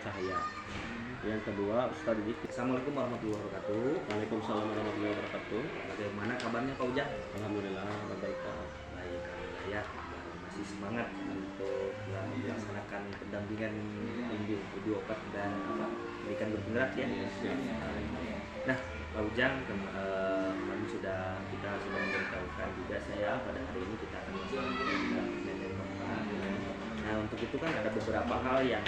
cahaya. Yang kedua, Ustadz Didik. Assalamualaikum warahmatullahi wabarakatuh. Waalaikumsalam warahmatullahi wabarakatuh. Bagaimana kabarnya Pak Ujang? Alhamdulillah baik. Baik, alhamdulillah ya. Masih semangat untuk melaksanakan pendampingan opat dan pendidikan berpenggerak ya. Nah, Pak Ujang, kemarin kita sudah memberitahukan juga saya pada hari ini kita akan melaksanakan pendampingan dari Bapak. Nah, untuk itu kan ada beberapa hal yang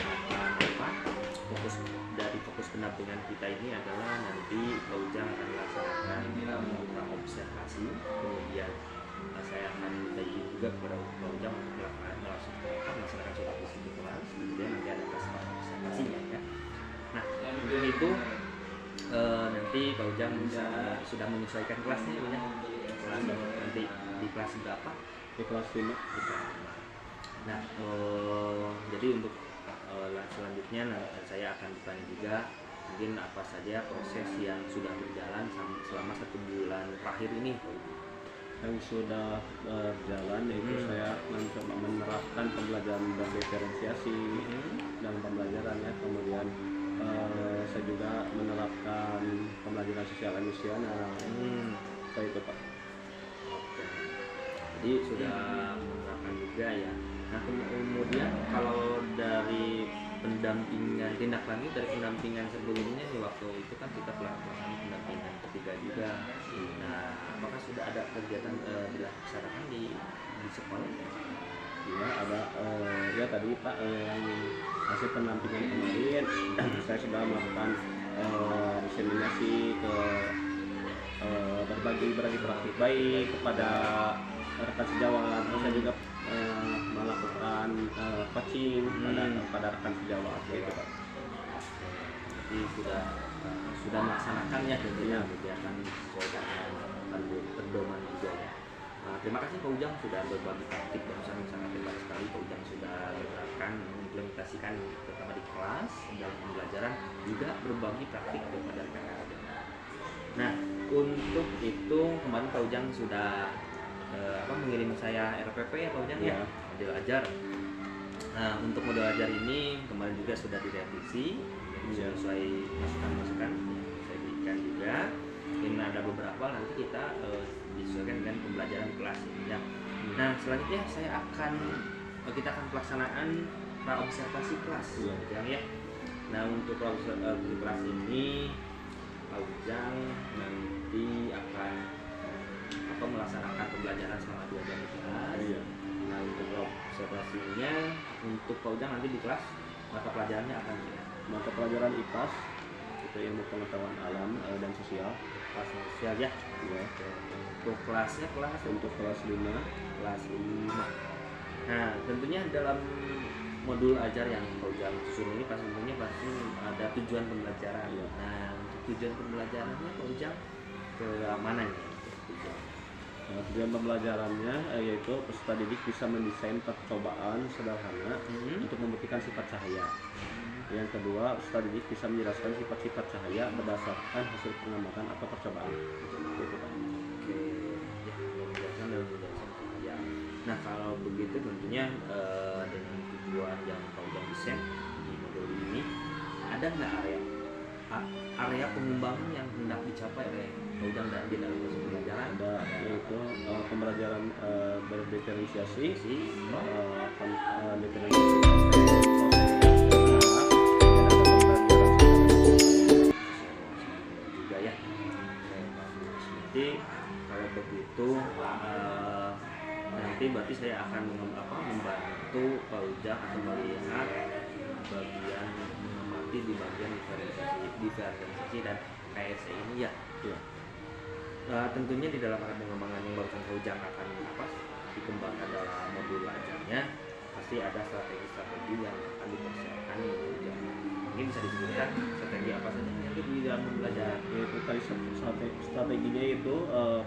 fokus pendampingan kita ini adalah nanti Pak Ujang akan melaksanakan observasi, kemudian saya akan minta izin juga kepada Pak Ujang untuk melaksanakan sholat di kelas, kemudian nanti ada tes observasinya ya. Nah, untuk itu nanti Pak Ujang sudah menyesuaikan kelasnya ya, kelas nanti di kelas berapa? Di kelas 5. Nah, jadi untuk selanjutnya saya akan bertanya juga mungkin apa saja proses yang sudah berjalan selama 1 bulan terakhir ini. Yang sudah berjalan yaitu saya mencoba menerapkan pembelajaran berdiferensiasi dalam pembelajaran ya. Kemudian saya juga menerapkan pembelajaran sosial emosional. Seperti itu Pak. Jadi sudah menerapkan juga ya. Nah, kemudian kalau dari pendampingan tindak lanjut dari pendampingan sebelumnya nih, waktu itu kan kita pelaksanaan pendampingan ketiga juga. Nah, apakah sudah ada kegiatan dilaksanakan di sekolah? Iya ada ya tadi Pak yang hasil pendampingan kemarin saya sudah melakukan diseminasi ke berbagi praktik baik kepada rekan sejawat. Terus saya juga melakukan coaching pada rekan sejawat gitu Pak. Jadi sudah melaksanakan ya tentunya kegiatan sesuai dengan pedoman juga ya. Terima kasih Pak Ujang sudah berbagi praktik barusan, sangat hebat sekali Pak Ujang sudah menerapkan mengimplementasikan terutama di kelas dalam pembelajaran, juga berbagi praktik kepada rekan-rekan. Nah, untuk itu kemarin Pak Ujang sudah mengirim saya RPP ya Pak Ujang ya, model ajar. Nah, untuk model ajar ini kemarin juga sudah direvisi sesuai masukan-masukan yang saya berikan juga. Mungkin ada beberapa nanti kita disesuaikan dengan pembelajaran kelas ini ya. Nah, selanjutnya kita akan pelaksanaan praobservasi kelas Pak Ujang ya. Nah, untuk praobservasi kelas ini Pak Ujang nanti akan melaksanakan pembelajaran selama 2 jam di kelas. Nah, untuk observasinya untuk Pak Ujang nanti di kelas mata pelajarannya akan mata pelajaran IPAS itu ilmu pengetahuan alam dan sosial. Kelas sosial ya. Untuk kelasnya untuk kelas 5. Nah, tentunya dalam modul ajar yang Pak Ujang susun ini tentunya pasti ada tujuan pembelajaran. Nah, untuk tujuan pembelajarannya Pak Ujang ke mana nih? Tujuan pembelajarannya yaitu peserta didik bisa mendesain percobaan sederhana untuk membuktikan sifat cahaya. Yang kedua, peserta didik bisa menjelaskan sifat-sifat cahaya berdasarkan hasil pengamatan atau percobaan. Gitu Pak. Oke, ya, penjelasan cahaya. Nah, kalau begitu tentunya dengan tujuan yang Pak Ujang desain di modul ini, ada nggak area pengembangan yang hendak dicapai oleh Pak Ujang dan di dalam proses pembelajaran? Ada, yaitu pembelajaran berdiferensiasi, juga ya. Jadi kalau begitu nanti berarti saya akan membantu Pak Ujang atau melihat bagian mengamati di bagian diferensiasi dan KSE ini ya. Tentunya di dalam pengembangan yang barusan Pak Ujang akan dikembangkan dalam modul ajarnya, pasti ada strategi-strategi yang akan dipersiapkan di Pak Ujang. Mungkin bisa disebutkan strategi apa saja yang nanti di dalam pembelajaran? Yaitu tadi strateginya itu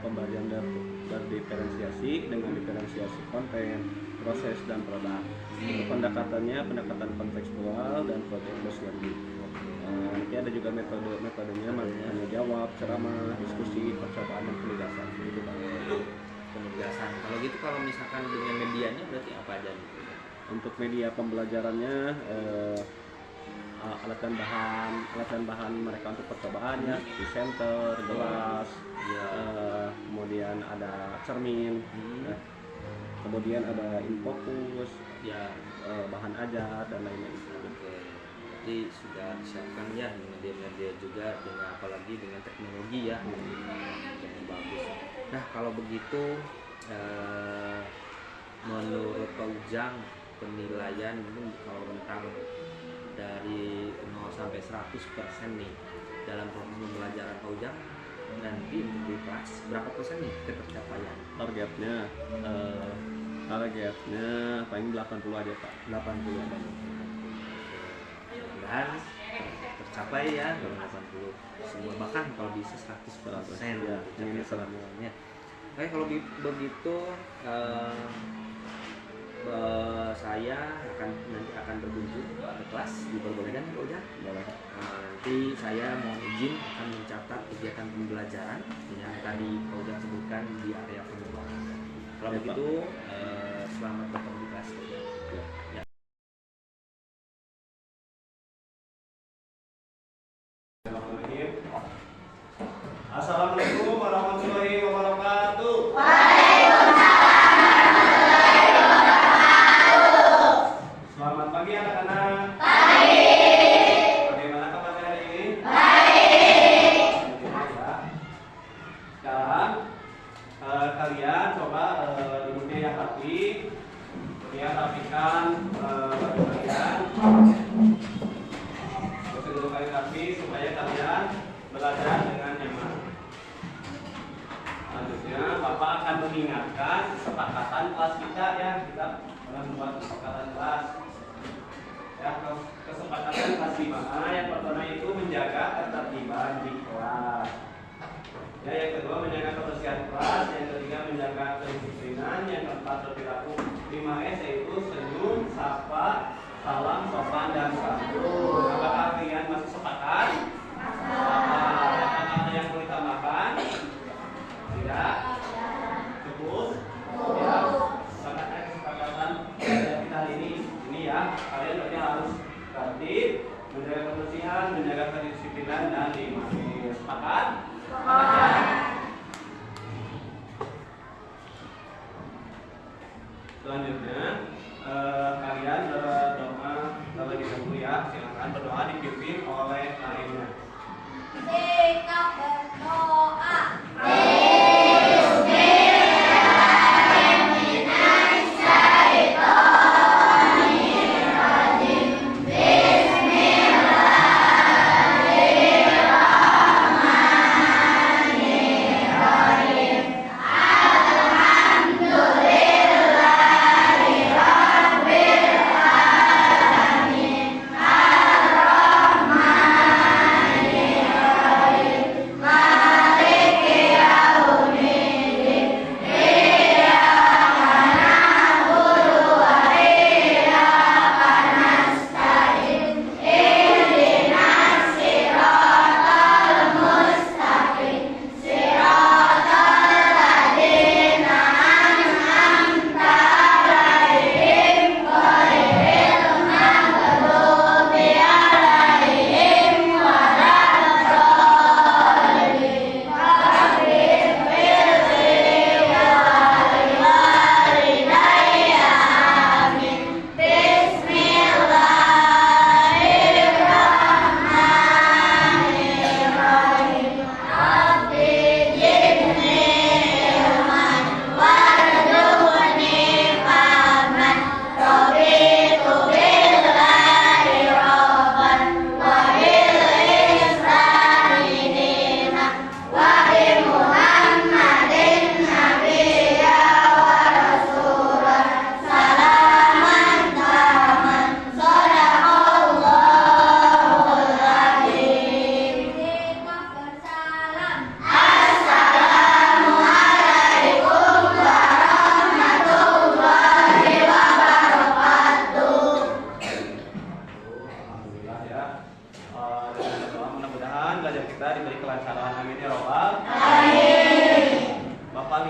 pembelajaran berdiferensiasi dengan diferensiasi konten, proses dan produk. Itu pendekatan kontekstual dan project learning. Nanti ada juga metodenya tanya jawab, ceramah, diskusi, percobaan dan penugasan. Gitu Pak. Penugasan. Kalau misalkan dengan medianya berarti apa aja nih? Untuk media pembelajarannya alat dan bahan mereka untuk percobaannya, di center, gelas, kemudian ada cermin, ya. Kemudian ada infokus, Ya, bahan ajar dan lain-lain. oke. Jadi sudah disiapkan ya media-media juga dengan apalagi dengan teknologi ya yang bagus. Nah kalau begitu menurut Pak Ujang penilaian mungkin kalau tentang dari 0 sampai 100% nih dalam proses pembelajaran Pak Ujang nanti di kelas berapa persen nih ketercapaian? Targetnya paling 80 aja Pak. 80 ada. Dan tercapai ya 80 semua, bahkan kalau bisa 100% Ya, ini semuanya. Oke kalau begitu saya nanti akan berkunjung ke kelas di Borgomedan Pak Ujang. boleh. Nanti saya mau izin akan mencatat kegiatan pembelajaran yang tadi Pak Ujang sebutkan di area pengembangan. Kalau Ya, begitu selamat bertemu di kelas Pak Ujang. Ya. Assalamualaikum warahmatullahi wabarakatuh. Selamat pagi anak-anak. Bagaimana kabar hari ini? Ya. Sekarang kalian coba duduknya yang rapi, kemudian rapikan baju kalian. Terus duduk kalian rapi supaya kalian belajar dengan nyaman. Selanjutnya Bapak akan mengingatkan kesepakatan kelas kita ya, kita akan membuat kesepakatan kelas. Ya, kesepakatan kelas di mana? Yang pertama itu menjaga ketertiban di kelas. Ya, yang kedua menjaga kebersihan kelas, yang ketiga menjaga kedisiplinan, yang keempat berperilaku 5S yaitu senyum, sapa, salam, sopan dan santun. Apakah kalian masih sepakat? Ada yang perlu ditambahkan? Tidak? Cukup? Ya. Sangatnya kesepakatan kita ini ya. Kalian berarti harus tertib, menjaga kebersihan, menjaga kedisiplinan dan 5S. Sepakat? Selanjutnya kalian berdoa terlebih dahulu ya. Silakan berdoa dipimpin oleh lainnya. Sikap berdoa.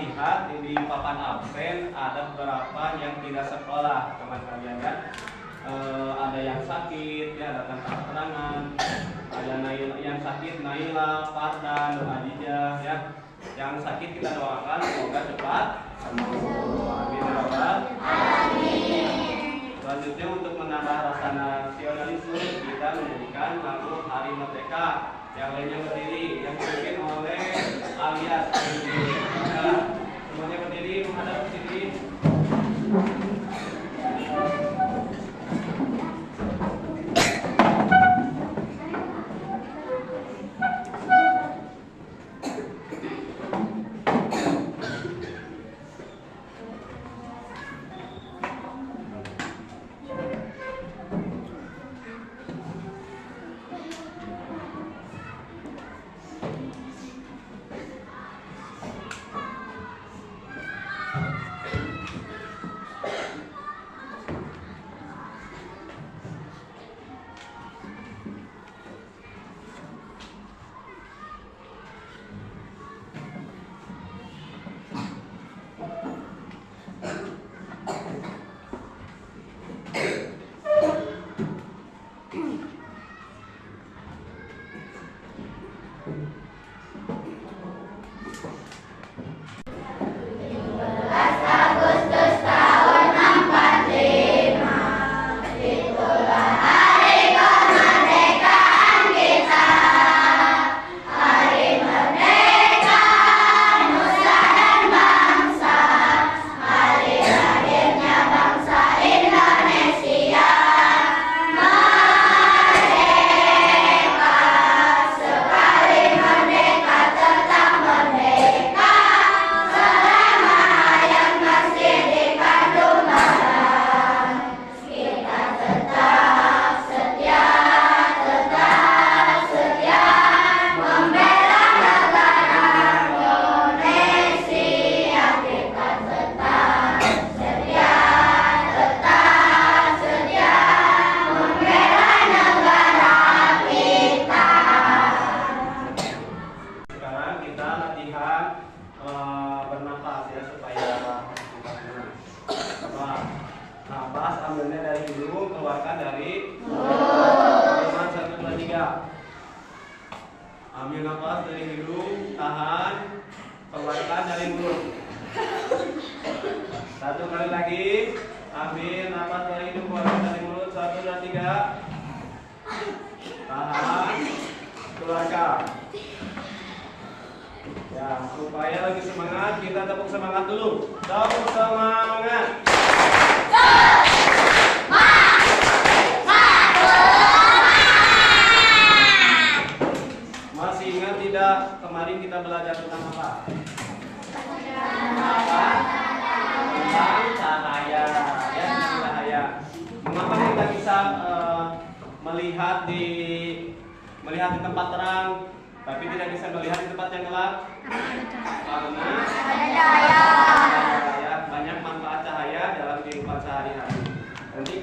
lihat di papan absen ada beberapa yang tidak sekolah teman kalian ya. ada yang sakit, ya datang ke keterangan. Ada yang sakit, Naila, Fardan, Nur Adijah, ya. Yang sakit kita doakan semoga cepat sembuh. Amin ya rabbal alamin. Selanjutnya untuk menambah rasa nasionalisme kita menyanyikan lagu Hari Merdeka. Yang lainnya berdiri, yang dipimpin oleh Alias. Semuanya berdiri menghadap ke sini. Bernafas ya supaya nafas ambilnya dari hidung, keluarkan dari mulut. 1, 2, 3. Ambil nafas dari hidung, tahan, keluarkan dari mulut. 1 kali lagi, ambil nafas dari hidung, keluarkan dari mulut. 1, 2, 3. Tahan, keluarkan. Ya, supaya lebih semangat, kita tepuk semangat dulu. Tepuk semangat. Masih ingat tidak kemarin kita belajar tentang apa? Tentang cahaya, ya, cahaya. Mengapa kita bisa melihat di tempat terang, tapi tidak bisa melihat di tempat yang gelap? Karena cahaya. Banyak manfaat cahaya dalam kehidupan sehari-hari. Nanti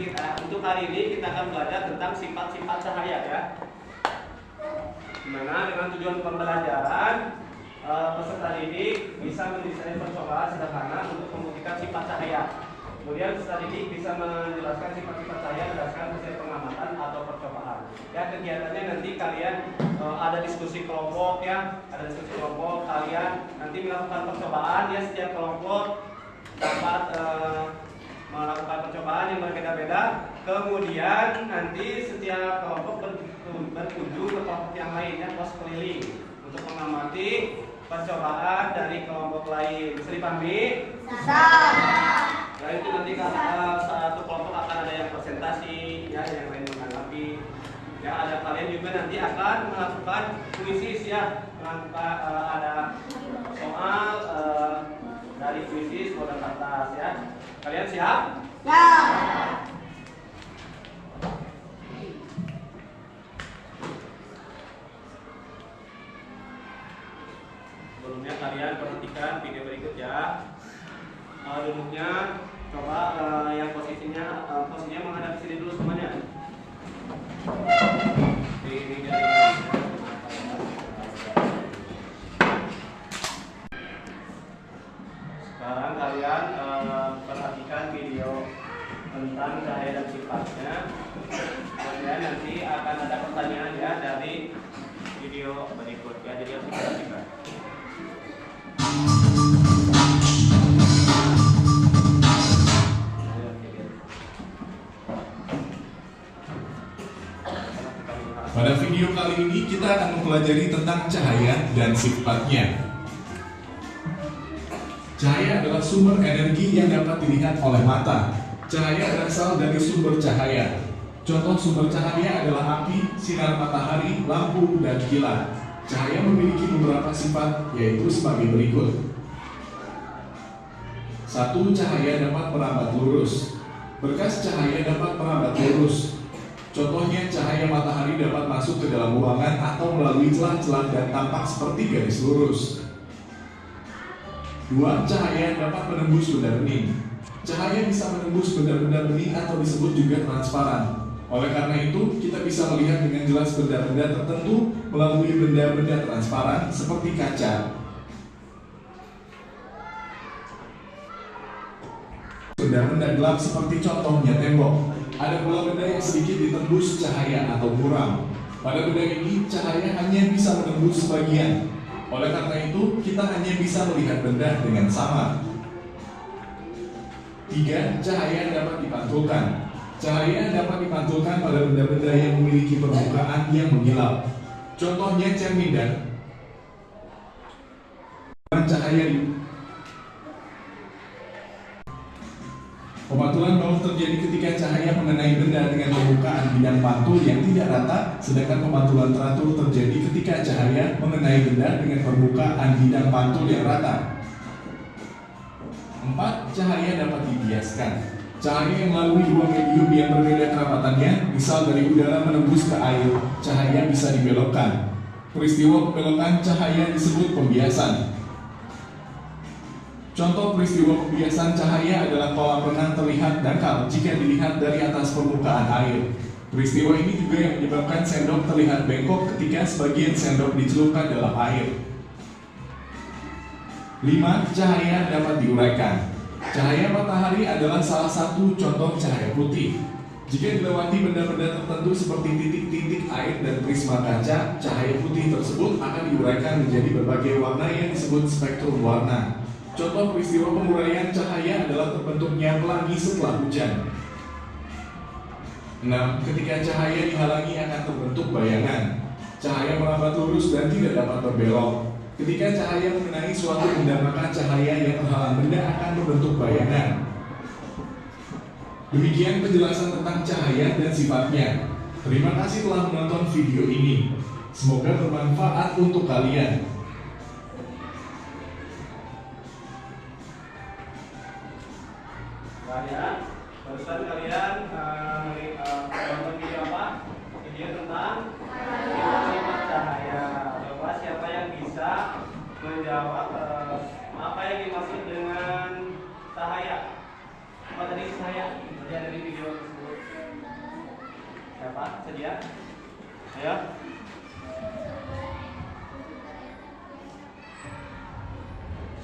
untuk hari ini kita akan belajar tentang sifat-sifat cahaya, ya. Dimana dengan tujuan pembelajaran peserta didik bisa mendesain percobaan sederhana untuk membuktikan sifat cahaya. Kemudian peserta didik bisa menjelaskan sifat-sifat cahaya berdasarkan hasil pengamatan atau percobaan. Ya, kegiatannya nanti kalian ada diskusi kelompok, ya, ada diskusi kelompok. Kalian nanti melakukan percobaan, ya, setiap kelompok dapat melakukan percobaan yang berbeda-beda. Kemudian nanti setiap kelompok berkunjung ke kelompok yang lainnya, pos keliling untuk mengamati percobaan dari kelompok lain. Bisa dipahami? Nah, itu nanti satu kelompok akan ada yang presentasi, ya, yang lain menanggapi. Ya, ada kalian juga nanti akan melakukan kuisis, ya, melakukan ada soal dari kuisis model kertas, ya. Kalian siap? Ya. Sebelumnya kalian perhatikan video berikut, ya. Duduknya coba yang posisinya menghadap sini dulu semuanya. Sekarang kalian perhatikan video tentang cahaya dan sifatnya. Pada video kali ini kita akan mempelajari tentang cahaya dan sifatnya. Cahaya adalah sumber energi yang dapat dilihat oleh mata. Cahaya berasal dari sumber cahaya. Contoh sumber cahaya adalah api, sinar matahari, lampu, dan kilat. Cahaya memiliki beberapa sifat, yaitu sebagai berikut. 1. Cahaya dapat merambat lurus. Berkas cahaya dapat merambat lurus. Contohnya, cahaya matahari dapat masuk ke dalam ruangan atau melalui celah-celah dan tampak seperti garis lurus. 2. Cahaya dapat menembus benda bening. Cahaya bisa menembus benda-benda bening atau disebut juga transparan. Oleh karena itu, kita bisa melihat dengan jelas benda-benda tertentu melalui benda-benda transparan seperti kaca. Benda-benda gelap seperti contohnya tembok. Ada pula benda yang sedikit ditembus cahaya atau buram. Pada benda ini, cahaya hanya bisa menembus sebagian. Oleh karena itu, kita hanya bisa melihat benda dengan sama. 3. Cahaya dapat dipantulkan. Cahaya dapat dipantulkan pada benda-benda yang memiliki permukaan yang mengilap. Contohnya cermin dan cahaya. Pemantulan bawah terjadi ketika cahaya mengenai benda dengan permukaan bidang pantul yang tidak rata, sedangkan pemantulan teratur terjadi ketika cahaya mengenai benda dengan permukaan bidang pantul yang rata. 4. Cahaya dapat dibiaskan. Cahaya yang melalui dua medium yang berbeda kerapatannya, misal dari udara menembus ke air, cahaya bisa dibelokkan. Peristiwa pembelokan cahaya disebut pembiasan. Contoh peristiwa pembiasan cahaya adalah kolam renang terlihat dangkal jika dilihat dari atas permukaan air. Peristiwa ini juga yang menyebabkan sendok terlihat bengkok ketika sebagian sendok dicelupkan dalam air. 5. Cahaya dapat diuraikan. Cahaya matahari adalah salah satu contoh cahaya putih. Jika dilewati benda-benda tertentu seperti titik-titik air dan prisma kaca, cahaya putih tersebut akan diuraikan menjadi berbagai warna yang disebut spektrum warna. Contoh peristiwa penguraian cahaya adalah terbentuknya pelangi setelah hujan. 6. Ketika cahaya dihalangi akan terbentuk bayangan. Cahaya merambat lurus dan tidak dapat berbelok. Ketika cahaya mengenai suatu benda, maka cahaya yang terhalang benda akan membentuk bayangan. Demikian penjelasan tentang cahaya dan sifatnya. Terima kasih telah menonton video ini. Semoga bermanfaat untuk kalian. Barusan kalian menonton video apa? Video tentang sifat cahaya. Coba siapa yang bisa menjawab apa yang dimaksud dengan cahaya? Apa tadi cahaya? Sedia dari video tersebut. Siapa? Sedia? Ayo.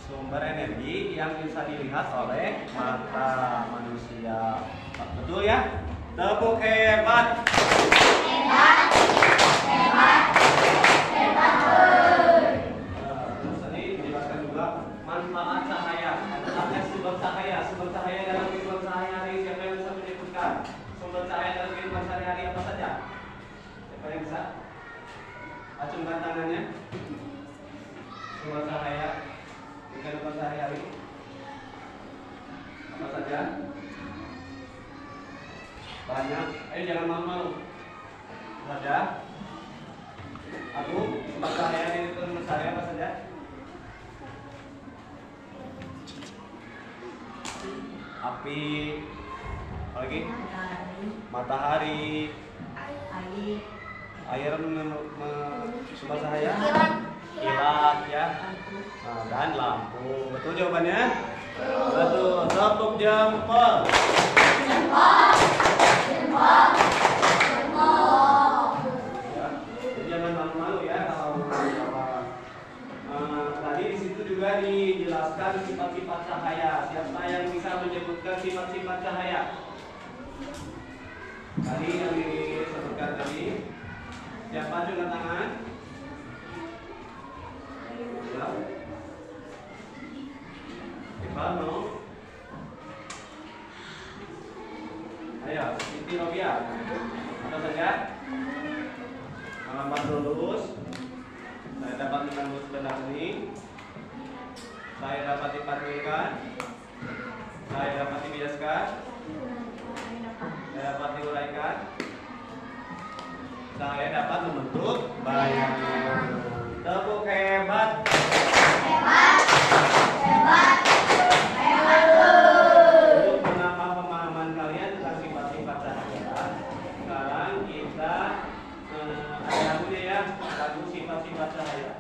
Sumber energi yang bisa dilihat oleh mata manusia. Betul ya? Tepuk hebat. Hebat. Hebat. Hebat. Terus tadi dijelaskan juga manfaat cahaya. Ada sumber cahaya. Sumber cahaya dalam kehidupan sehari-hari. Siapa yang bisa menyebutkan sumber cahaya dalam kehidupan sehari-hari apa saja? Siapa yang bisa? Acungkan tangannya. Sumber cahaya kehidupan sehari-hari apa saja? Banyak. Ayo jangan malu-malu. Saja. Aku sumber cahaya di kehidupan sehari apa saja? Api. Apa lagi? Matahari. Air sumber cahaya. Kilat ya. Nah, dan lampu. Betul jawabannya? Betul. Tepuk jempol. Jempol. Jempol. Jempol. Ya. Jadi jangan malu-malu ya kalau jawab. Tadi di situ juga dijelaskan sifat-sifat cahaya. Siapa yang bisa menyebutkan sifat-sifat cahaya? Tadi yang disebutkan tadi. Siapa angkat tangan? Ya. Ibnu. Ayo, Siti Robia. Apa saja? Melambat lurus. Saya dapat menembus benang ini. Saya dapat dipanggilkan. Saya dapat dibiaskan. Saya dapat diuraikan. Saya dapat membentuk bayangan. Tepuk hebat. Hebat. Hebat. Hebat. Untuk menambah pemahaman kalian tentang sifat-sifat cahaya, sekarang kita ada lagunya ya, lagu sifat-sifat cahaya.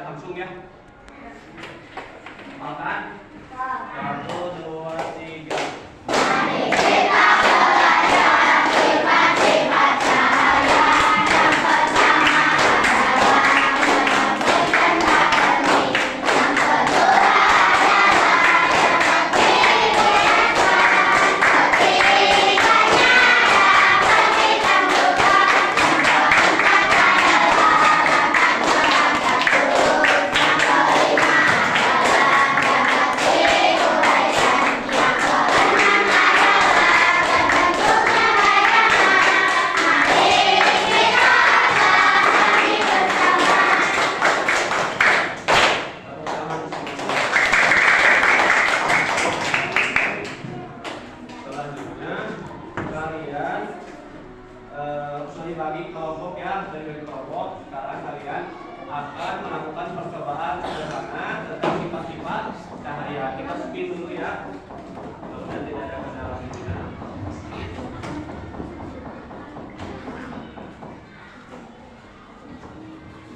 Langsung ya. Makan. 1, 2, 3. Dibagi kelompok ya, dari kelompok. Sekarang kalian akan melakukan percobaan sederhana tentang sifat-sifat cahaya. Kita spin dulu ya. Lalu nanti ada kendala di sini.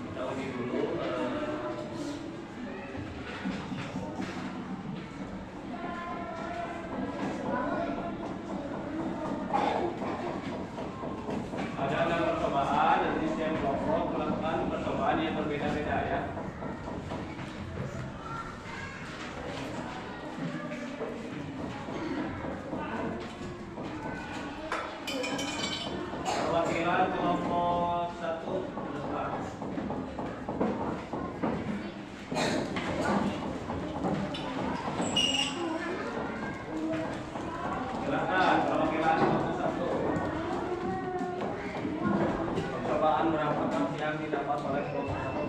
Kita uji dulu. Ada 6 percobaan, nanti setiap kelompok melakukan percobaan yang berbeda-beda ya. Perwakilan kelompok 1 depan. Silakan perwakilan kelompok 1. Percobaan berapa yang didapat oleh kelompok 1?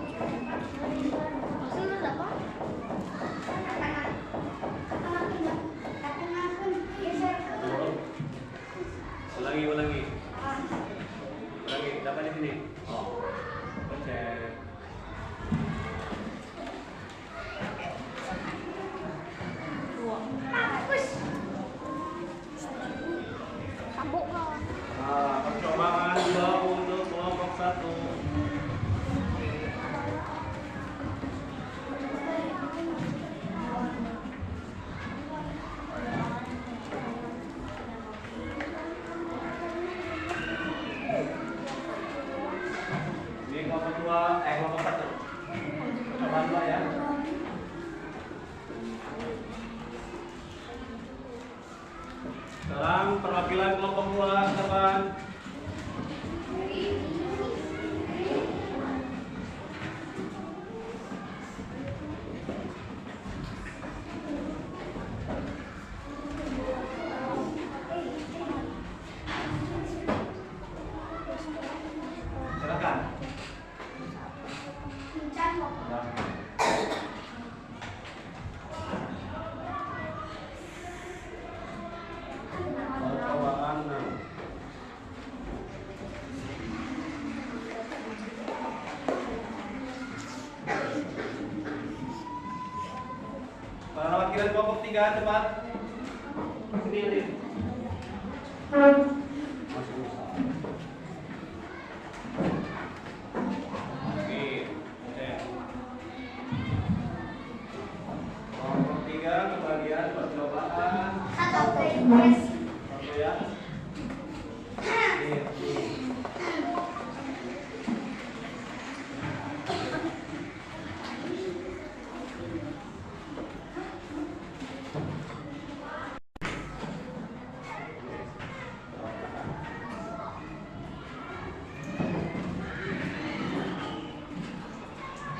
Ulangi. Dapat di sini. Oh. Cek. Percobaan 2 untuk kelompok 1. Ini kelompok 2, kelompok 1. Percobaan 2 ya. Sekarang perwakilan kelompok 2 depan. Silakan. Percobaan 6. Parkiran kelompok 3 cepat. Sini Lin. Oke, cek. Kelompok 3 kebagian percobaan. Atau press. Oke ya. Nih.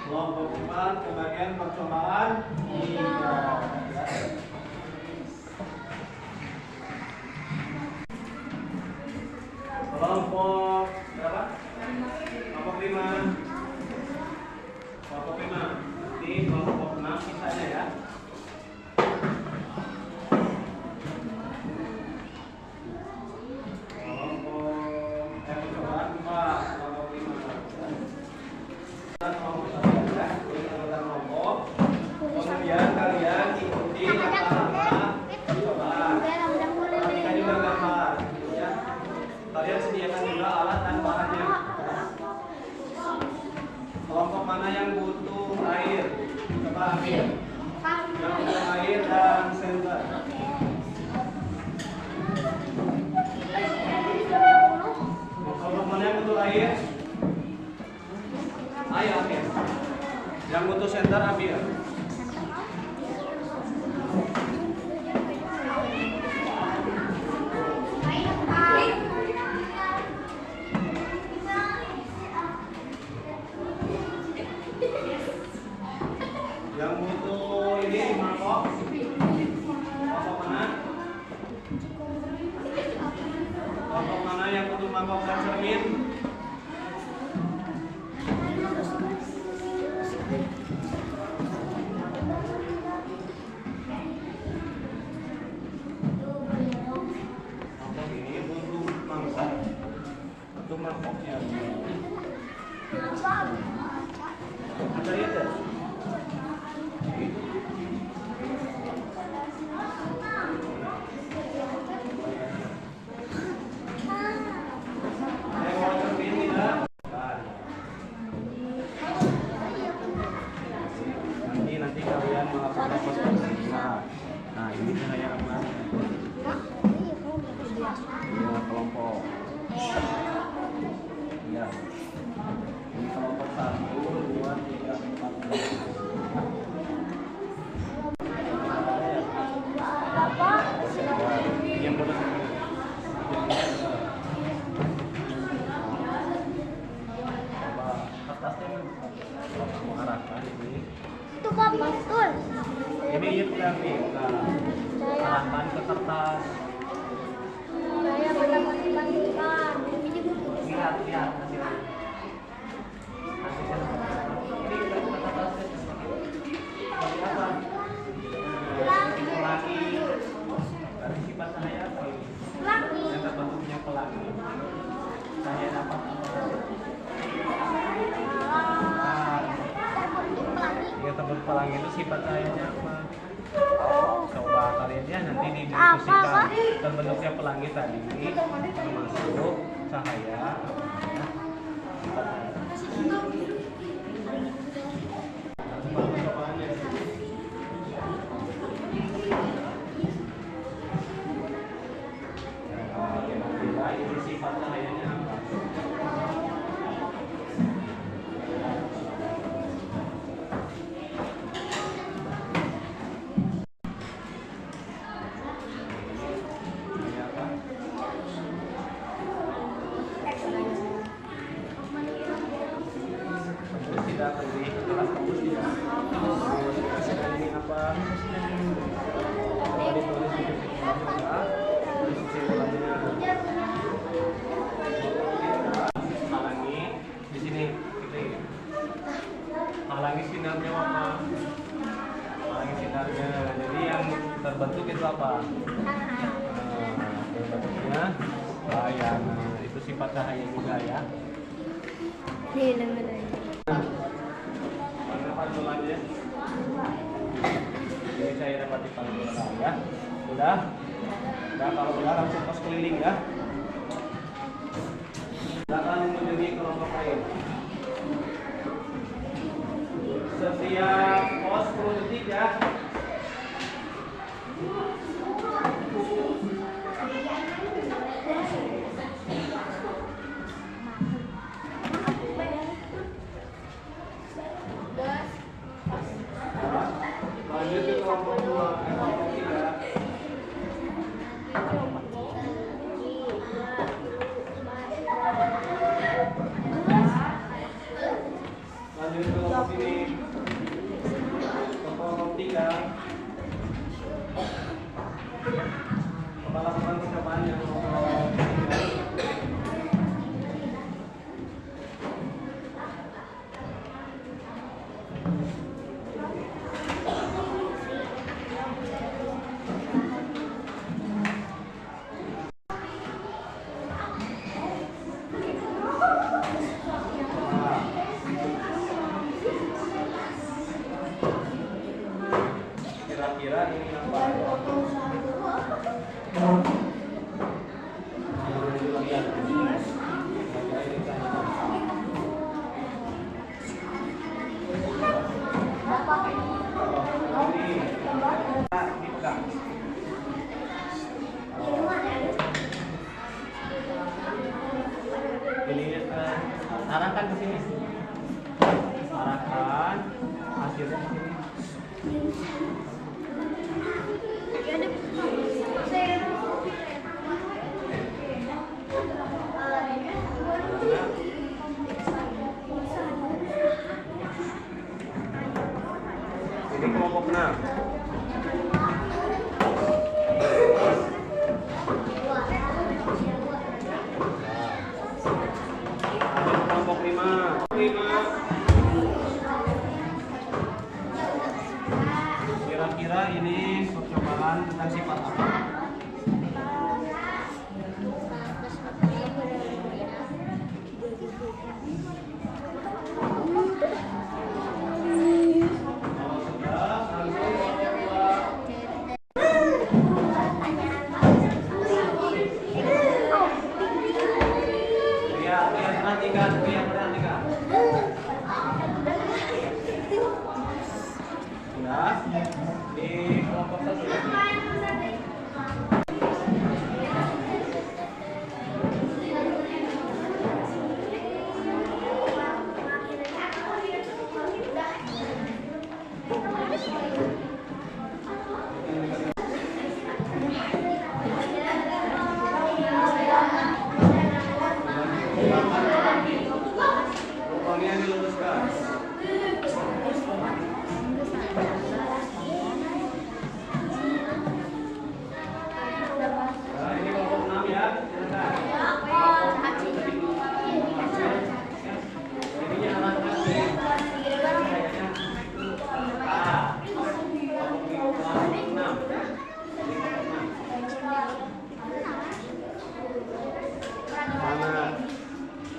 Kelompok 4 kebagian percobaan 3. Kelompok berapa? Kelompok 5. Kelompok 5. Nanti kelompok 6 sisanya ya. Kelompok percobaan 4, kelompok 5. Kelompok 1 ya. Ini anggota kelompok. Kemudian kalian ikuti langkah-langkah percobaan. Perhatikan juga gambar, ya. Kalian sediakan juga alat dan bahannya. Kelompok mana yang butuh air? Coba ambil. Yang butuh air dan senter. Kelompok mana yang butuh air? Ayo ambil. Yang butuh senter ambil. Yang butuh ini mangkok. Mangkok mana? Mangkok mana yang butuh mangkok dan cermin? Mangkok ini butuh mangkok. Untuk mangkoknya. Ada lihat ya? Nanti kalian melakukan pos-pos. Nah, ini cahaya apa? Ya, kelompok. Ya. Ini kelompok 1, 2, 3, 4, 5. Yang benar. Kertasnya mengarahkan ini. Itu Pak, betul. Ini ya pegang nih, arahkan ke kertas. Saya matematika. Lihat hasil. Hasilnya ini kita buka kertasnya. Seperti apa? Pelangi. Dari sifat cahaya apa ini? Pelangi. Yang terbentuknya pelangi. Cahaya dapat apa? Terbentuk pelangi. Ya, terbentuk pelangi itu sifat cahayanya apa? Coba kalian ya nanti Apa, didiskusikan Pak? terbentuknya pelangi tadi termasuk cahaya. Ini sifat cahayanya apa? Ini apa? Terus tidak beri kelas kampus tidak. Ini apa? Coba ditulis di sini juga. Tulis kesimpulannya. Halangi di sini kita ini. Halangi sinarnya apa? Halangi sinarnya. Jadi yang terbentuk itu apa? Terbentuknya cahaya. Nah, itu sifat cahaya juga ya. Mana pantulannya? Ini saya dapat dapat dipanggil ya. Udah? Udah, kalau udah langsung pos keliling ya. Silakan mengunjungi kelompok lain. Setiap pos 10 detik ya. Lanjut ke kelompok 2, kelompok 3. Lanjut ke kelompok ini. Kelompok 3. Kepala lakukan percobaan yang kelompok 3. Kira-kira ini apa? Ini arahkan ke sini. Arahkan hasilnya ke sini. Ini kelompok 6. Kelompok 5. Kira-kira ini percobaan tentang sifat apa? Sudah. Di kelompok 1. Rupanya diluruskan. Nah, ini kelompok 6 ya. Ininya arahkan ke kayaknya A. Kelompok 6. Mana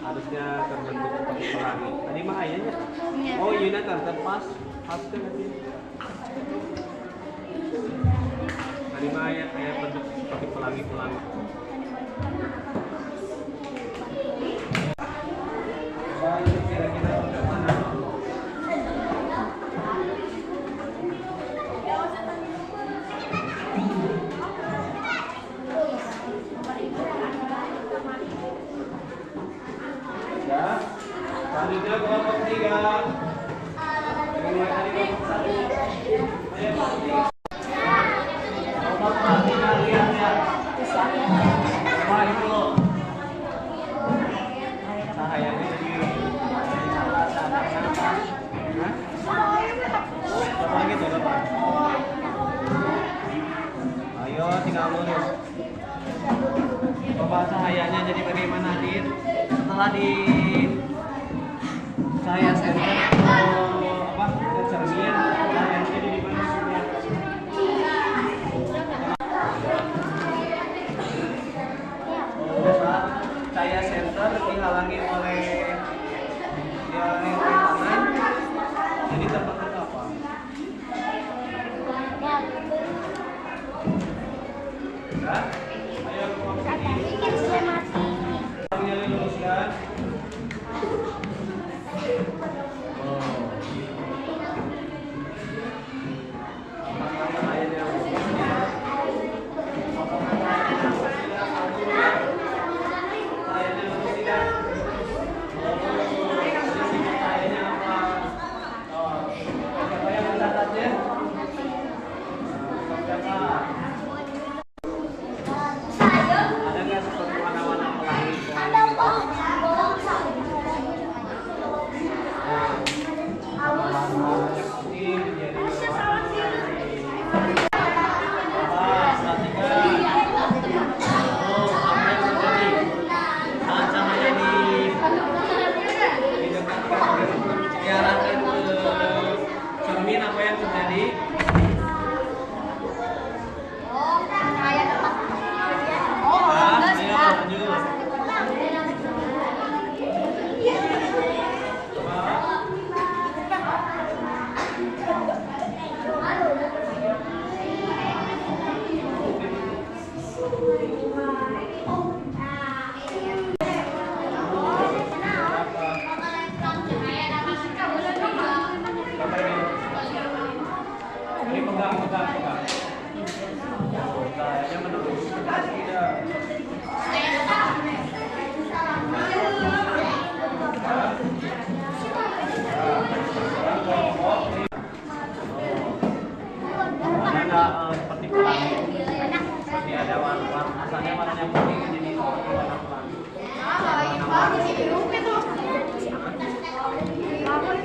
harusnya terbentuk seperti pelangi. Tadi mah ayahnya. Oh iya kan terpas. Pas ke nanti. Tadi mah ayah bentuk seperti pelangi-pelangi. Kira-kira untuk mana? Ya. Selanjutnya kelompok 3. Mulai dari kelompok 1. Ayo kelompok 3. Kelompok 3 lihat ya. Coba itu. Cahayanya jadi salah satu. Hah? Coba gitu, coba. Ayo tinggal lurus. Coba cahayanya jadi bagaimana, Dit? Setelah di cahaya center apa? Cermin, cahayanya jadi di mana sini? Cahaya center dihalangi oleh rintangan. Jadi terbentuk apa?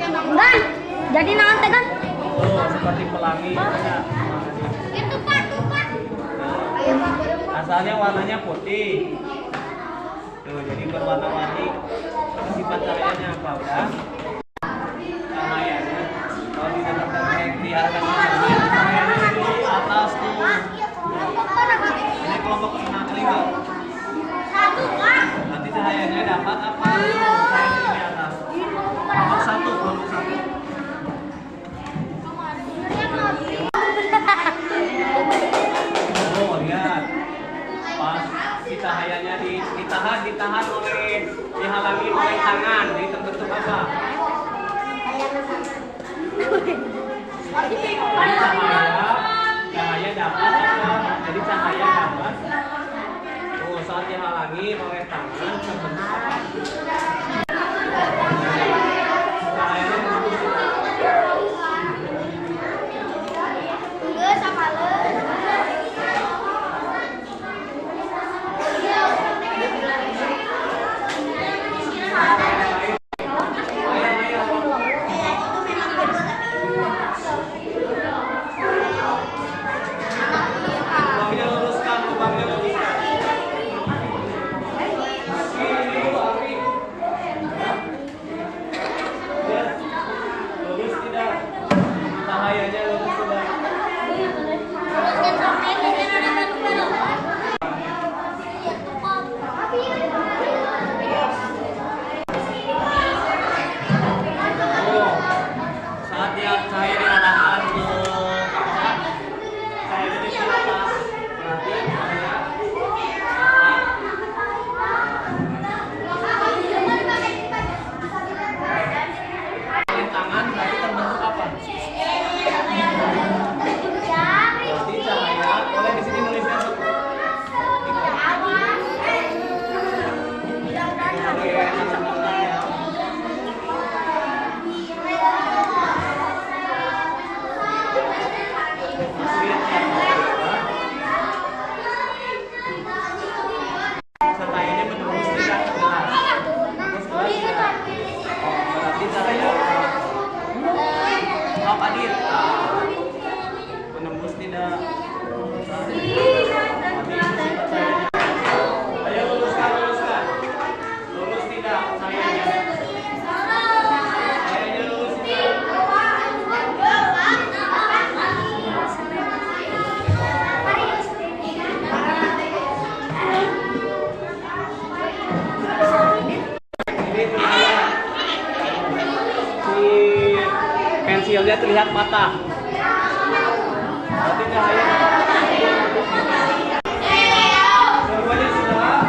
Kan? Jadi nanti kan? Tuh, seperti pelangi. Ya. Itu Pak, tuh Pak. Asalnya warnanya putih. Tuh, jadi berwarna-warni. Sifat cahayanya apa? Udah. Cahayanya. Kalau ditetapkan kayak diarahkan ke sini, cahayanya di atas tuh. Ini kelompok 6 kelima. Satu Pak. Nanti cahayanya dapat apa? Cahayanya di atas. Kelompok 1, kelompok 1. Oh, lihat. Pas si cahayanya ditahan oleh dihalangi oleh tangan, jadi terbentuk apa? Jadi cahaya dapat apa? Jadi cahaya dapat. Oh, saat dihalangi oleh tangan terbentuk apa? Cahayanya menembus. Enggak sama le. Lubangnya luruskan, lubangnya luruskan. Ini dulu, Afi. Lihat. Lurus tidak? Cahayanya lurus tidak? Teruskan sampai ke generasi baru. Oh, saat dia cahaya diarahkan ke kaca, cahaya jadi ke atas. Perhatian cahaya. Oleh tangan berarti terbentuk apa? Berarti cahaya. Boleh di sini nulisnya. Oke, enak sama ya. Cahayanya menembus tidak gelas. Menembus gelas tidak. Oh, berarti cahaya apa Adit? Menembus tidak. Ayo luruskan, luruskan. Lurus tidak cahayanya. Cahayanya lurus tidak. Ini terlihat. Si pensilnya terlihat patah. Berarti cahaya. Semuanya sudah.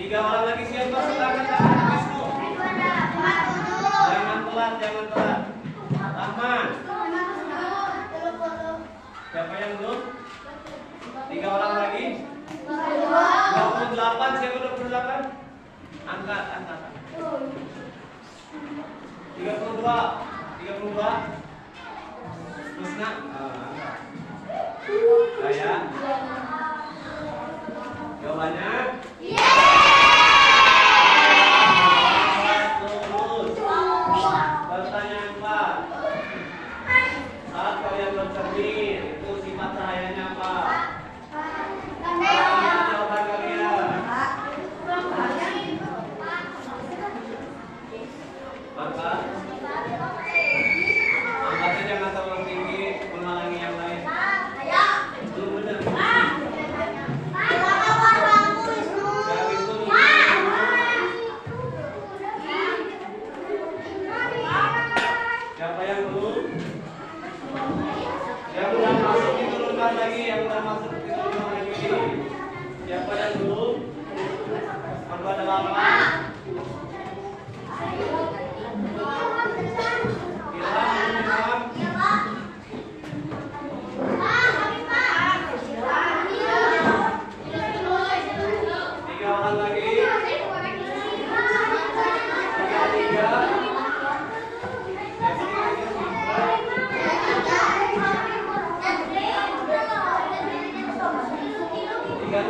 3 orang lagi siapa? Angkat tangan Wisnu. Jangan telat, jangan telat. Rahman. Siapa yang belum? 3 orang lagi. 28, siapa 28? Angkat, angkat. 32. Husna. Angkat. Saya. Jawabannya? Lurus. Pertanyaan 4. Saat kalian bercermin, itu sifat cahayanya apa? Jawaban kalian. Maka angkatnya jangan terlalu tinggi menghalangi yang lain. Belum benar. Siapa yang belum? Yang udah masuk diturunkan lagi, yang udah masuk diturunkan lagi. Siapa yang belum? Baru ada 8.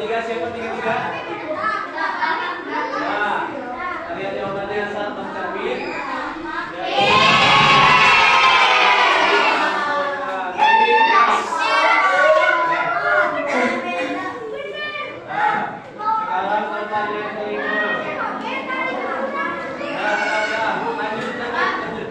Tiga siapa 33? Nah, lihat jawabannya saat bercermin. Sekarang pertanyaan kelima. Lanjut.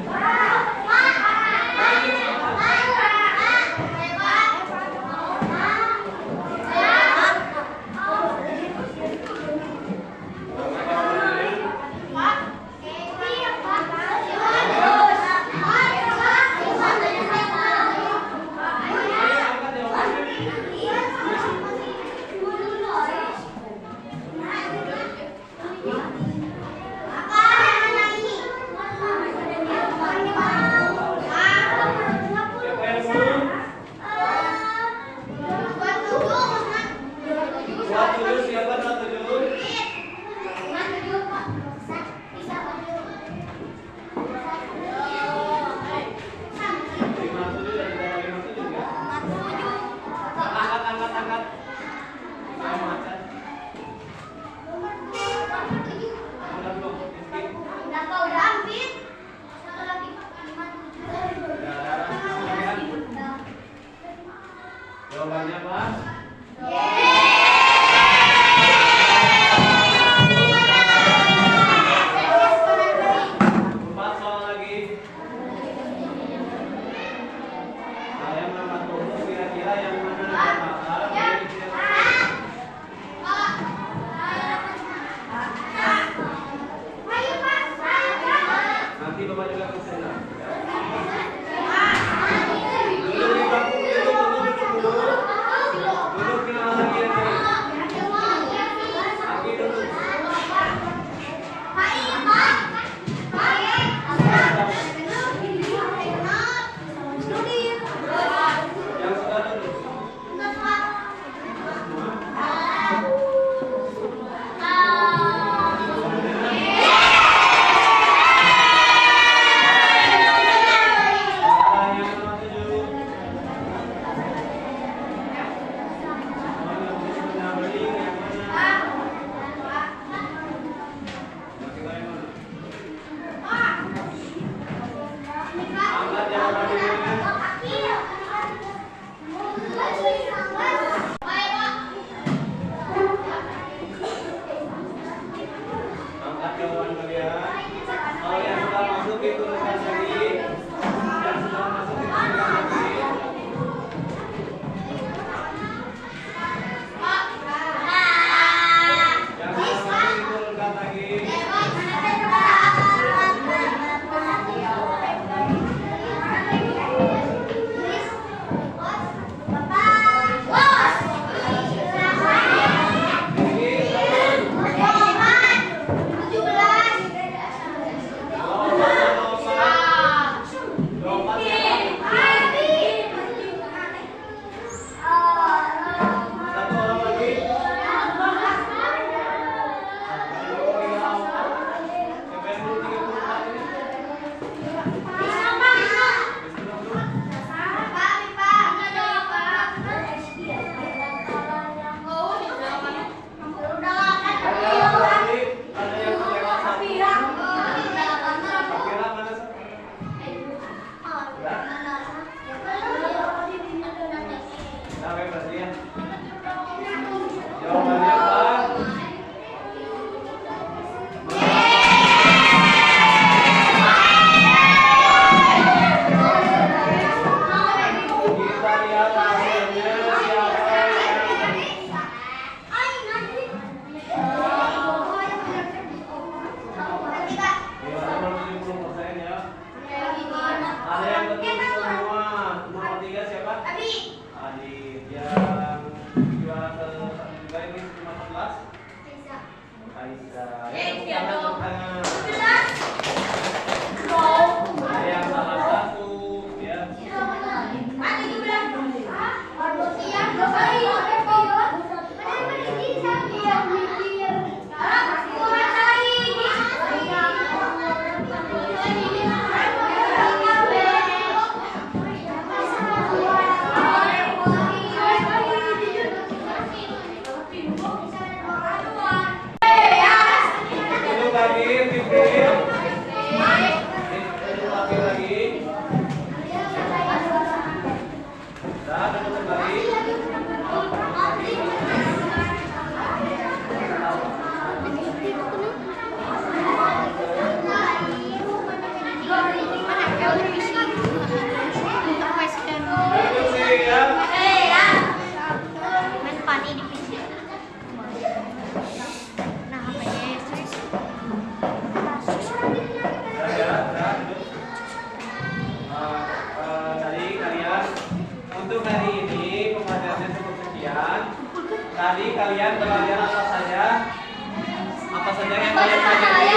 Apa saja yang kalian pelajari?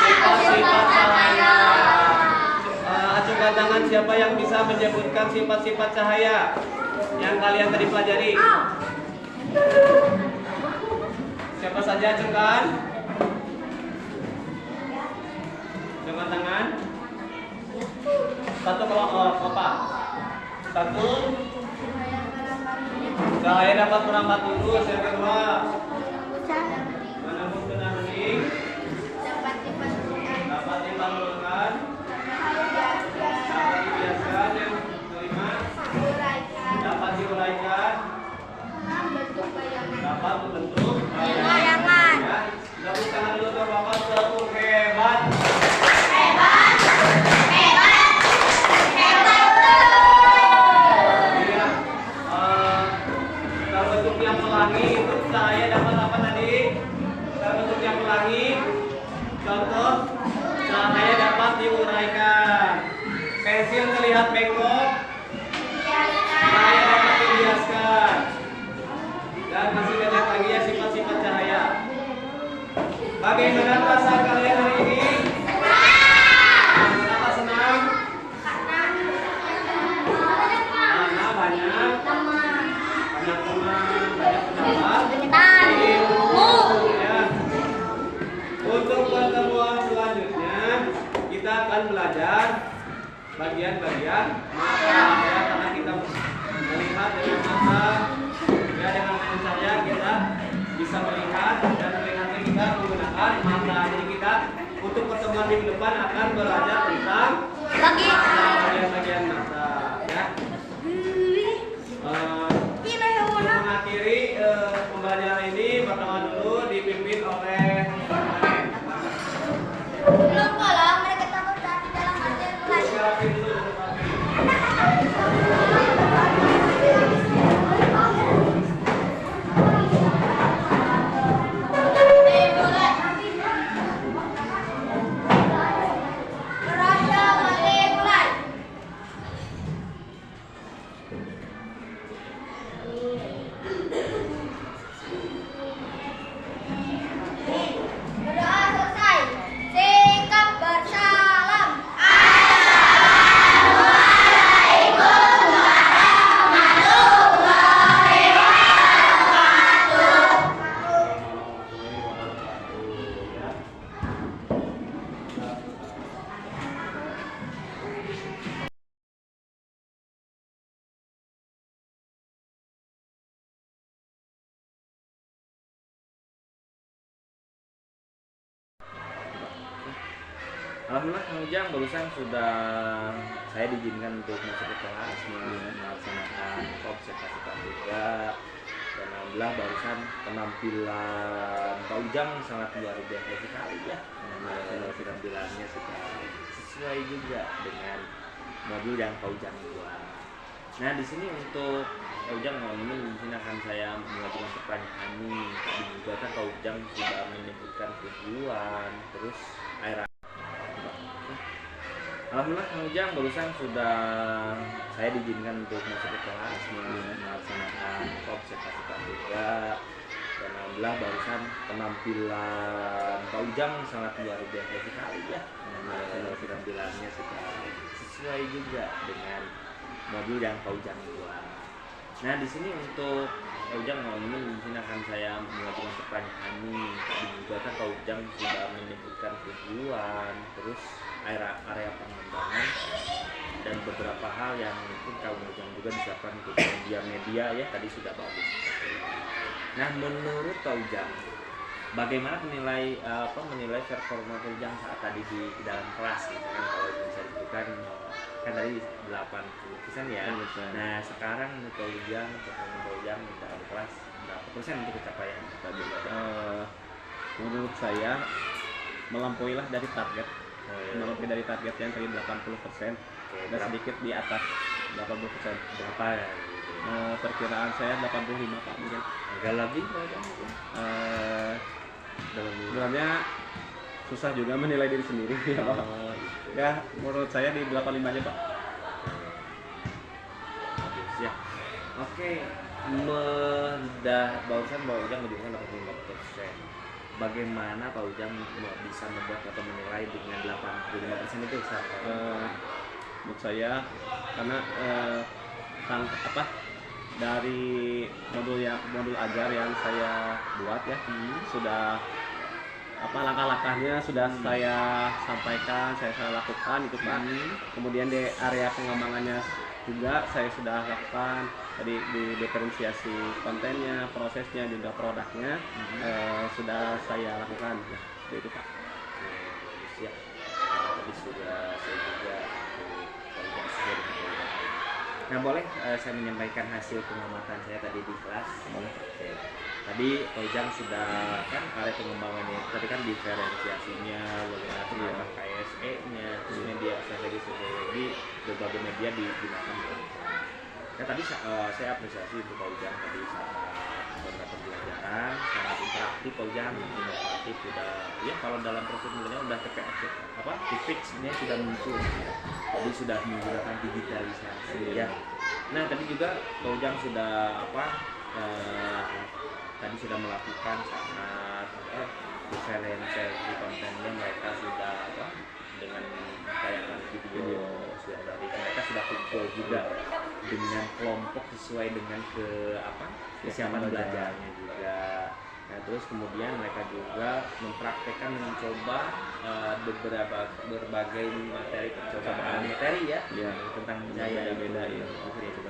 Sifat-sifat cahaya. Acungkan tangan siapa yang bisa menyebutkan sifat-sifat cahaya yang kalian tadi pelajari? Siapa saja acungkan? Acungkan tangan. Satu kelompok apa? Satu. Cahaya dapat merambat lurus. Yang kedua, menembus benang bening. Dapat dipantulkan. Dapat dibiaskan. Yang kelima, dapat diuraikan. Dapat membentuk bayangan. Ya, tepuk tangan dulu untuk Bapak. Tepuk hebat. Iya. Kalau bentuk yang pelangi itu cahaya dapat apa tadi? Kalau bentuk yang pelangi, contoh cahaya dapat diuraikan. Pensil terlihat bengkok, cahaya dapat dibiaskan. Dan masih banyak lagi ya sifat-sifat cahaya. Bagaimana perasaan kalian hari ini? Kenapa senang? Karena banyak teman, banyak pendapat. Ya. Untuk pertemuan selanjutnya kita akan belajar bagian-bagian mata ya, karena kita melihat dengan mata ya, dengan cahaya kita bisa melihat, dan melihatnya kita menggunakan mata. Jadi kita untuk pertemuan minggu depan akan belajar tentang bagian-bagian mata ya. Untuk mengakhiri pembelajaran ini, pertama dulu dipimpin oleh Belum kalau mereka takut di dalam latihan kelas. Rapi dulu, Rapi. Berdoa selesai. Sikap bersalam. Alhamdulillah Kang Ujang barusan sudah saya diizinkan untuk masuk ke kelas melaksanakan observasi juga, dan alhamdulillah barusan penampilan Pak Ujang sangat luar biasa sekali ya. Penampilannya sudah sesuai juga dengan modul yang Pak Ujang buat. Nah di sini untuk Pak Ujang ini di sini akan saya mengajukan pertanyaan ini. Tadi juga kan Pak Ujang sudah menyebutkan tujuan, terus air. Alhamdulillah Kang Ujang barusan sudah saya diizinkan untuk masuk ke kelas melaksanakan observasi juga, dan alhamdulillah barusan penampilan Pak Ujang sangat luar biasa sekali ya. Penampilannya sudah sesuai juga dengan modul yang Pak Ujang buat. Nah di sini untuk Pak Ujang ini di sini akan saya mengajukan pertanyaan ini. Tadi juga kan Pak Ujang sudah menyebutkan tujuan, terus area pengembangan, dan beberapa hal yang mungkin Kang Ujang juga disiapkan untuk media ya, tadi sudah bagus. Nah menurut Kang Ujang, bagaimana menilai performa Kang Ujang saat tadi di dalam kelas gitu kan, kalau bisa disebutkan kan tadi 80% ya. Nah sekarang menurut Kang Ujang, performa Kang Ujang di dalam kelas berapa persen untuk pencapaian tadi? Menurut saya melampauilah dari target. Melampaui dari target yang tadi 80%, dan sedikit di atas 80%. Berapa ya? Perkiraan saya 85 Pak mungkin. Agak lebih Kang Ujang. Sebenarnya susah juga menilai diri sendiri ya Pak. Ya menurut saya di 85 aja Pak. Bagus ya. Oke, barusan Mbak Ujang menunjukkan 85%. bagaimana Pak Ujang bisa membuat atau menilai dengan 85% itu Ustaz? Menurut saya karena dari modul ajar yang saya buat ya sudah langkah-langkahnya sudah saya sampaikan, saya lakukan itu Pak. Kemudian di area pengembangannya juga saya sudah lakukan tadi di diferensiasi kontennya, prosesnya juga produknya sudah saya lakukan ya, itu Pak. Siap. Tadi sudah saya juga nah boleh saya menyampaikan hasil pengamatan saya tadi di kelas. Boleh. Oke. Tadi Pak Ujang sudah kan area pengembangannya tadi kan diferensiasinya, bagaimana pengembangan KSE-nya, terus media strategi berbagai media digunakan. Ya tadi saya apresiasi untuk Pak Ujang tadi saat beberapa pembelajaran sangat interaktif Pak Ujang, inovatif sudah ya kalau dalam proses belajarnya udah fix-nya sudah muncul ya. Jadi sudah menggunakan digitalisasi ya. Nah tadi juga Pak Ujang sudah tadi sudah melakukan sangat diferensiasi kontennya, mereka sudah dengan tayangan video sudah dari mereka sudah kumpul juga dengan kelompok sesuai dengan kesiapan belajarnya juga. Nah terus kemudian mereka juga mempraktekkan mencoba berbagai percobaan materi ya tentang jaya beda ya.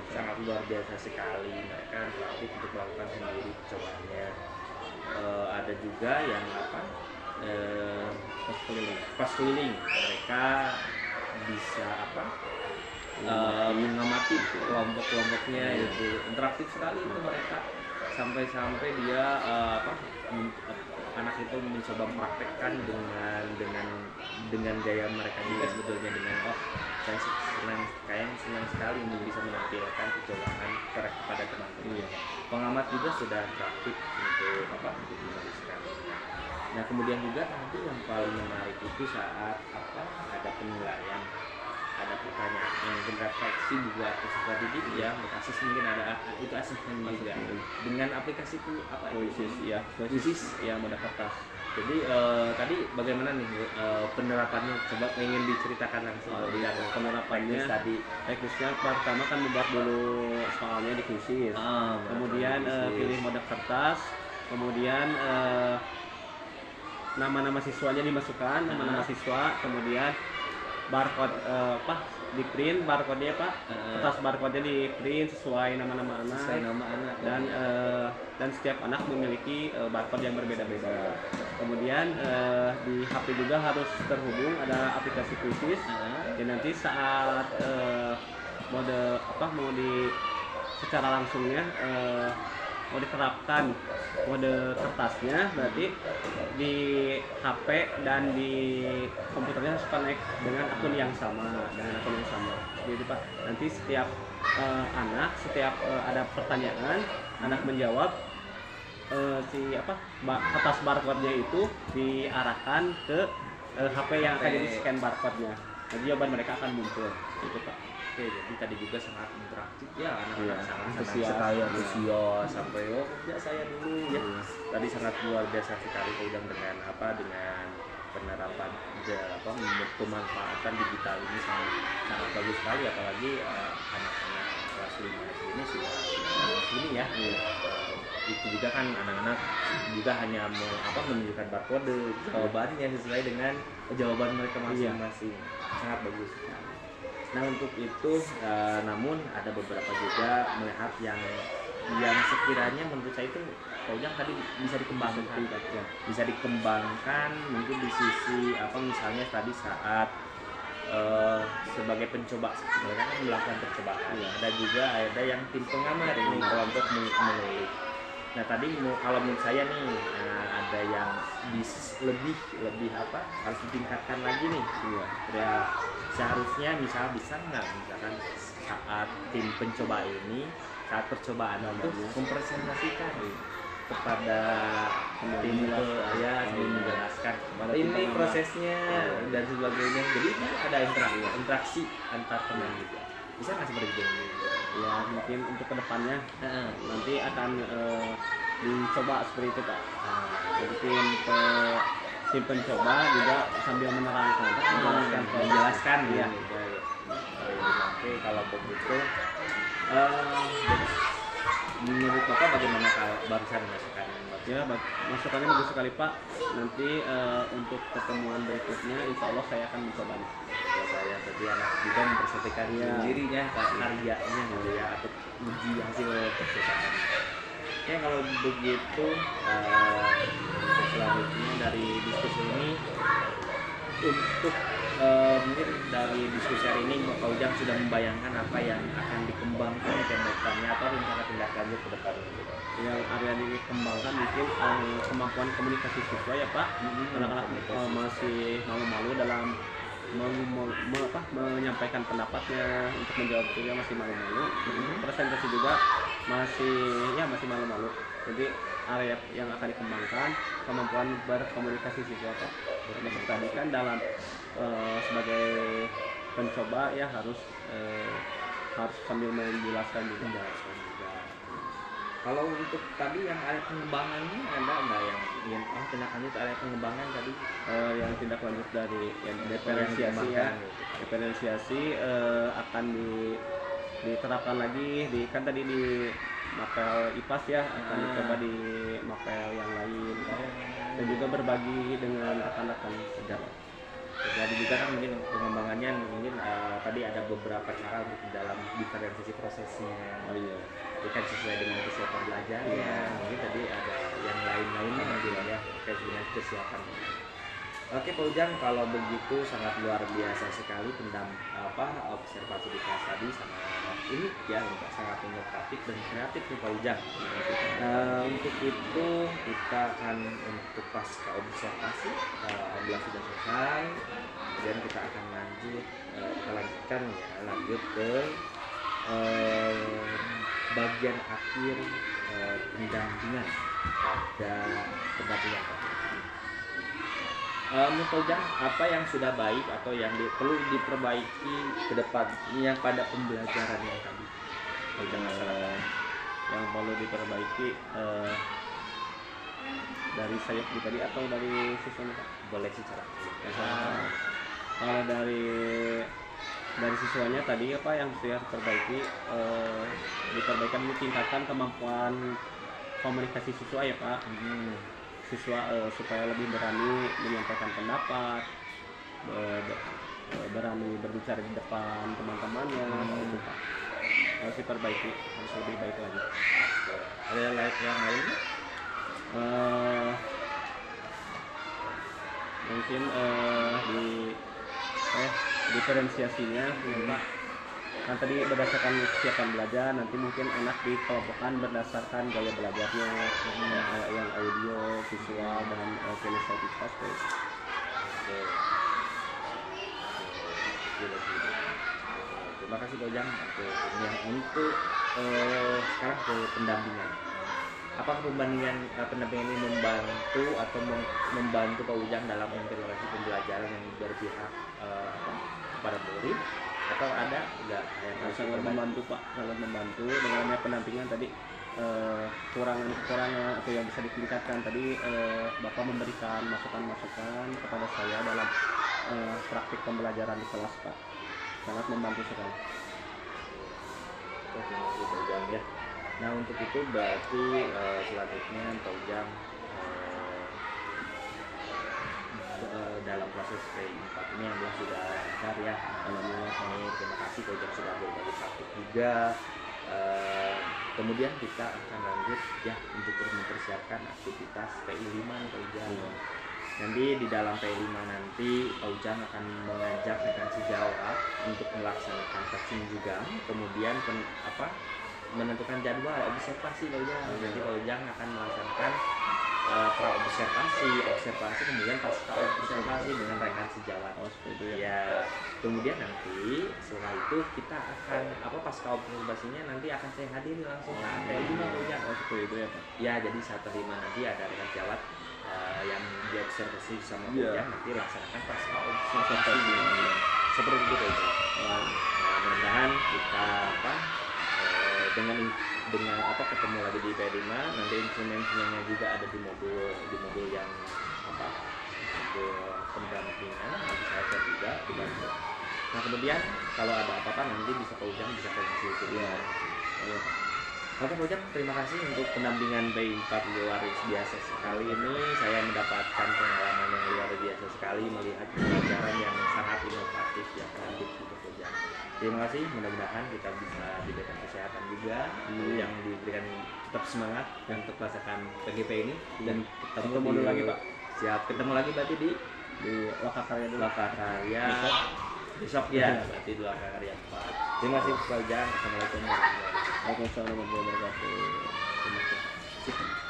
Sangat luar biasa sekali mereka aktif untuk melakukan sendiri percobaannya. Ada juga yang pas keliling mereka bisa mengamati kelompok-kelompoknya itu interaktif sekali itu mereka sampai dia anak itu mencoba mempraktekkan dengan gaya mereka juga sebetulnya dengan saya senang sekali untuk bisa menampilkan percobaan kepada teman-teman. Pengamat juga sudah praktik untuk menuliskan. Nah kemudian juga nanti yang paling menarik itu saat ada penilaian, ada pertanyaan, mungkin refleksi buat peserta didik ya, berbasis mungkin ada itu asesmen juga dengan aplikasi itu Quizzes ya mode kertas. Jadi tadi bagaimana nih penerapannya, coba ingin diceritakan langsung. Penerapannya tadi teknisnya pertama kan membuat dulu soalnya di Quizzes, kemudian pilih mode kertas, kemudian nama-nama siswanya dimasukkan, nama-nama siswa, kemudian barcode di print barcode-nya kertas barcode-nya di print sesuai nama-nama anak, dan setiap anak memiliki barcode yang berbeda-beda. Kemudian di HP juga harus terhubung ada aplikasi Quizzes. Dan nanti saat secara langsungnya mau diterapkan mode kertasnya, berarti di HP dan di komputernya harus connect dengan akun yang sama, Jadi Pak, nanti setiap anak setiap ada pertanyaan, anak menjawab, kertas barcode-nya itu diarahkan ke HP yang akan jadi scan barcode-nya. Jadi jawaban mereka akan muncul, gitu Pak. Oke, jadi tadi juga sangat interaktif ya, anak-anak sangat sekali antusias sampai ya saya dulu ya. Tadi sangat luar biasa sekali Ujang dengan penerapan pemanfaatan digital ini sangat bagus sekali, apalagi anak-anak kelas 5 ini sudah ini ya. Itu juga kan anak-anak juga hanya menunjukkan barcode jawabannya sesuai dengan jawaban mereka masing-masing. Sangat bagus sekali. Nah untuk itu namun ada beberapa juga melihat yang sekiranya menurut saya itu Pak Ujang tadi bisa dikembangkan mungkin di sisi misalnya tadi saat sebagai pencoba mereka kan melakukan percobaan. Ada juga yang tim pengamat ini kelompok menulis. Nah tadi kalau menurut saya nih ada yang lebih harus ditingkatkan lagi nih. Ya, seharusnya misalkan saat tim pencoba ini saat percobaan itu mempresentasikan kepada tim itu menjelaskan ini prosesnya dan sebagainya. Jadi ada interaksi antar teman juga. Bisa nggak seperti itu? Ya mungkin untuk kedepannya nanti akan dicoba seperti itu Pak. Jadi tim pencoba juga sambil menerangkan, menjelaskan Iya. ya. Oke, kalau begitu eh, menurut Bapak bagaimana kalau barusan masukan Ya, masukannya bagus sekali Pak. Nanti untuk pertemuan berikutnya, insya Allah saya akan mencobanya. ya, saya tadi anak juga memperhatikan Iya. dirinya karyanya gitu ya, atau uji hasil percetakan. Oke, kalau begitu untuk selanjutnya dari diskusi ini, untuk mungkin dari diskusi hari ini Pak Ujang sudah membayangkan apa yang akan dikembangkan ke depannya atau rencana tindak lanjut ke depan. Yang area dikembangkan mungkin kemampuan komunikasi siswa ya Pak. Anak-anak masih malu-malu dalam menyampaikan pendapatnya, untuk menjawab juga masih malu-malu. Presentasi juga masih malu-malu. Jadi area yang akan dikembangkan kemampuan berkomunikasi siswa Pak. Termasuk tadi kan dalam sebagai pencoba ya harus sambil menjelaskan juga. Kalau untuk tadi yang area pengembangannya ada nggak yang ingin tindak lanjut area pengembangan tadi? Yang tindak lanjut dari yang Yang diferensiasi ya, dikembangkan gitu. diferensiasi akan diterapkan lagi kan tadi di mapel IPAS ya, akan dicoba di mapel yang lain dan juga berbagi dengan rekan-rekan sejawat. Jadi juga kan mungkin pengembangannya mungkin tadi ada beberapa cara untuk dalam diferensiasi prosesnya. Oh iya. Jadi kan sesuai dengan kesiapan belajar ya. Mungkin tadi ada yang lain-lainnya gitu ya, terkait dengan kesiapan. Oke Pak Ujang, kalau begitu sangat luar biasa sekali observasi di kelas tadi, sangat unik ya, sangat inovatif dan kreatif nih Pak Ujang. Untuk itu kita akan untuk pasca observasi alhamdulillah sudah selesai, kemudian kita akan lanjut ke bagian akhir pendampingan pada pendampingan Pak. Menurut Pak Ujang, apa yang sudah baik atau yang perlu diperbaiki ke depan yang pada pembelajaran yang tadi Pak Ujang yang perlu diperbaiki dari saya pribadi atau dari siswanya Pak? boleh secara Kalau dari siswanya tadi apa yang saya perbaiki, diperbaikan tingkatkan kemampuan komunikasi siswa ya Pak. Siswa supaya lebih berani menyampaikan pendapat, berani berbicara di depan teman-temannya, itu Pak. Harus diperbaiki, harus lebih baik lagi. ada yang lain? Mungkin diferensiasinya Pak, kan tadi berdasarkan kesiapan belajar, nanti mungkin anak dikelompokkan berdasarkan gaya belajarnya, yang audio, visual, dan kinestetika. Terima kasih Pak Ujang untuk sekarang ke pendampingan. Apakah pendampingan ini membantu atau membantu Pak Ujang dalam integrasi pembelajaran yang berpihak kepada murid, atau ada nggak yang Sangat membantu Pak, sangat membantu. Dengannya pendampingan tadi kekurangan atau yang bisa ditingkatkan tadi, Bapak memberikan masukan-masukan kepada saya dalam praktik pembelajaran di kelas Pak, sangat membantu sekali. Terima kasih Pak Ujang ya. Nah untuk itu berarti selanjutnya Pak Ujang dalam proses P4 ini yang sudah lancar ya. Alhamdulillah, terima kasih Pak Ujang sudah berbagi praktik juga. Kemudian kita akan lanjut ya untuk mempersiapkan aktivitas PI5 nih Pak Ujang. Nanti di dalam PI5 nanti Pak Ujang akan mengajak rekan sejawat untuk melaksanakan vaksin juga. Kemudian menentukan jadwal observasi Pak Ujang. Jadi Pak Ujang akan melaksanakan pra observasi, kemudian pasca observasi dengan rekan sejawat. Ya. Kemudian nanti setelah itu kita akan pasca observasinya nanti akan saya hadiri langsung saat P5 Pak Ujang. Seperti itu ya Pak. Ya, jadi saat P5 nanti ada rekan sejawat yang diobservasi sama Pak Ujang, nanti laksanakan pasca observasi. Seperti itu Pak Ujang. Mudah-mudahan kita dengan dengan ketemu lagi di IP5, nanti instrumen-instrumennya juga ada di mobil yang mobil pendampingan, nanti saya cek juga dibantu. Nah kemudian kalau ada apa-apa nanti bisa Pak Ujang bisa kasih itu ya. Oke Pak Ujang, terima kasih untuk pendampingan BI4 luar biasa sekali ini. Saya mendapatkan pengalaman yang luar biasa sekali melihat pelajaran yang sangat inovatif ya kreatif gitu Pak Ujang. Terima kasih, mudah-mudahan kita bisa diberikan kesehatan juga, yang diberikan tetap semangat dan tetap merasakan PGP ini dan ketemu lagi Pak. Siap, ketemu lagi berarti di Lokakarya dulu. Lokakarya besok ya, berarti di Lokakarya 4. Terima kasih Pak Ujang. Assalamualaikum warahmatullahi wabarakatuh. Waalaikumsalam warahmatullahi wabarakatuh. Terima kasih.